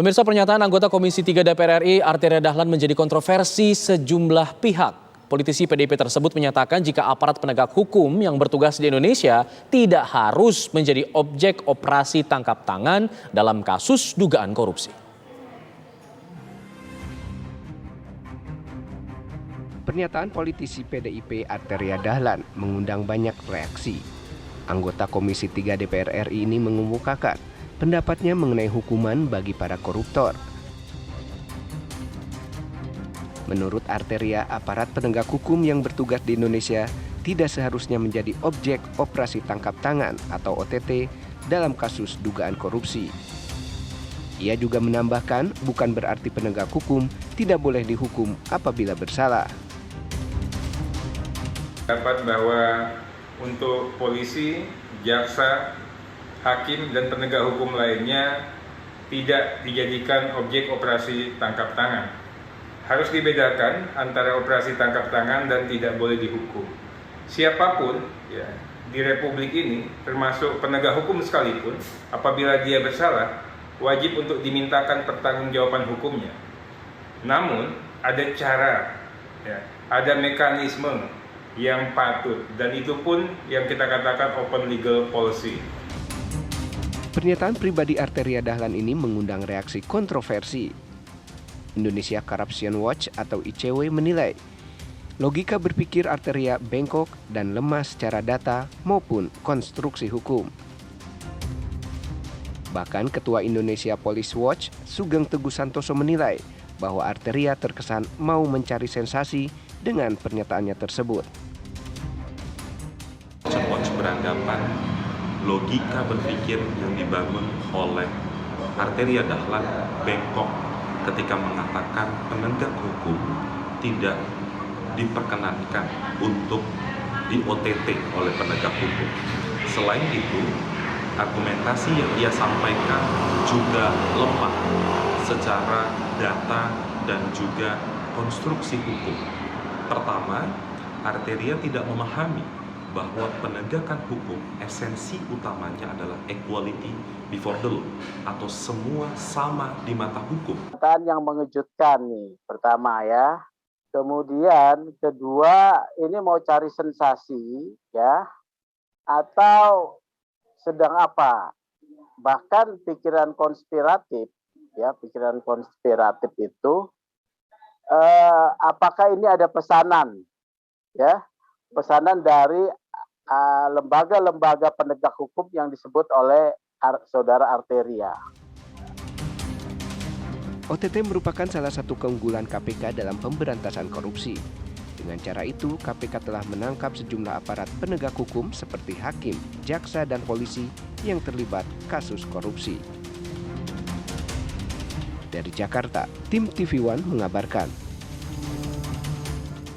Pemirsa, pernyataan anggota Komisi 3 DPR RI Arteria Dahlan menjadi kontroversi sejumlah pihak. Politisi PDIP tersebut menyatakan jika aparat penegak hukum yang bertugas di Indonesia tidak harus menjadi objek operasi tangkap tangan dalam kasus dugaan korupsi. Pernyataan politisi PDIP Arteria Dahlan mengundang banyak reaksi. Anggota Komisi 3 DPR RI ini mengemukakan pendapatnya mengenai hukuman bagi para koruptor. Menurut Arteria, aparat penegak hukum yang bertugas di Indonesia tidak seharusnya menjadi objek operasi tangkap tangan atau OTT dalam kasus dugaan korupsi. Ia juga menambahkan bukan berarti penegak hukum tidak boleh dihukum apabila bersalah. Dapat bahwa untuk polisi, jaksa, hakim dan penegak hukum lainnya tidak dijadikan objek operasi tangkap tangan. Harus dibedakan antara operasi tangkap tangan dan tidak boleh dihukum. Siapapun ya, di Republik ini, termasuk penegak hukum sekalipun, apabila dia bersalah, wajib untuk dimintakan pertanggungjawaban hukumnya. Namun ada cara, ya, ada mekanisme yang patut, dan itu pun yang kita katakan open legal policy. Pernyataan pribadi Arteria Dahlan ini mengundang reaksi kontroversi. Indonesia Corruption Watch atau ICW menilai logika berpikir Arteria bengkok dan lemah secara data maupun konstruksi hukum. Bahkan Ketua Indonesia Police Watch Sugeng Teguh Santoso menilai bahwa Arteria terkesan mau mencari sensasi dengan pernyataannya tersebut. Watch beranggapan logika berpikir yang dibangun oleh Arteria Dahlan bengkok ketika mengatakan penegak hukum tidak diperkenankan untuk di-OTT oleh penegak hukum. Selain itu, argumentasi yang ia sampaikan juga lemah secara data dan juga konstruksi hukum. Pertama, Arteria tidak memahami bahwa penegakan hukum esensi utamanya adalah equality before the law atau semua sama di mata hukum. Yang mengejutkan nih, pertama ya. Kemudian kedua, ini mau cari sensasi ya atau sedang apa? Bahkan pikiran konspiratif ya, pikiran konspiratif itu apakah ini ada pesanan ya? Pesanan dari lembaga-lembaga penegak hukum yang disebut oleh saudara Arteria. OTT merupakan salah satu keunggulan KPK dalam pemberantasan korupsi. Dengan cara itu, KPK telah menangkap sejumlah aparat penegak hukum seperti hakim, jaksa, dan polisi yang terlibat kasus korupsi. Dari Jakarta, tim TV One mengabarkan.